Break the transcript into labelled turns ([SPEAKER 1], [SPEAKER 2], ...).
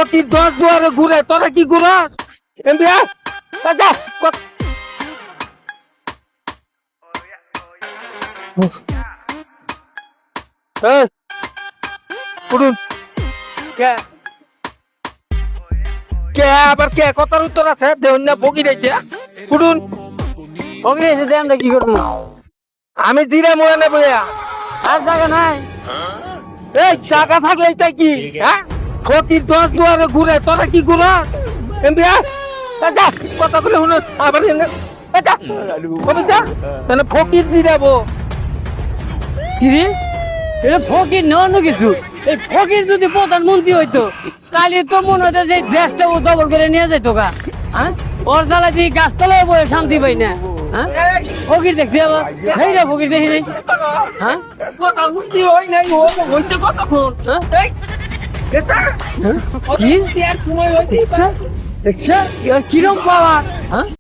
[SPEAKER 1] কি 10 দুয়ারে ঘুরে তোরা কি ঘুরাস এমবিয়া যা এই কুড়ুন
[SPEAKER 2] কে
[SPEAKER 1] কে আবার কে কথার উত্তর আছে দেউন না বগি রাইছে কুড়ুন
[SPEAKER 2] ওকে এসে আমরা কি করবো
[SPEAKER 1] আমি জিরা মোয়া নেব
[SPEAKER 2] আর জায়গা নাই
[SPEAKER 1] এই জায়গা থাকলে তাই কি হ্যাঁ ফকির 10 দুয়ারে ঘুরে তোরা কি ঘুরাস এমবিয়া যা কথাগুলো শুনে আবার যা কবে যা তাহলে ফকির জিরাবো
[SPEAKER 2] কি রে এটা ফকির না অন্য কিছু এই ফকির যদি প্রধানমন্ত্রী হইতো তাহলে তো মনে হতো যে দেশটা ও দখল করে নিয়ে যেত গা হ্যাঁ ওর জ্বালা দিয়ে গাছতলায় বয়ে শান্তি পাই না হ্যাঁ ফকির দেখছি আবার সেই রে ফকির দেখি নাই হ্যাঁ
[SPEAKER 1] প্রধানমন্ত্রী হই নাই হইতে কতক্ষণ
[SPEAKER 2] হ্যাঁ?
[SPEAKER 1] কি সময় হইতে
[SPEAKER 2] দেখছা কিরম পাওয়া হ্যাঁ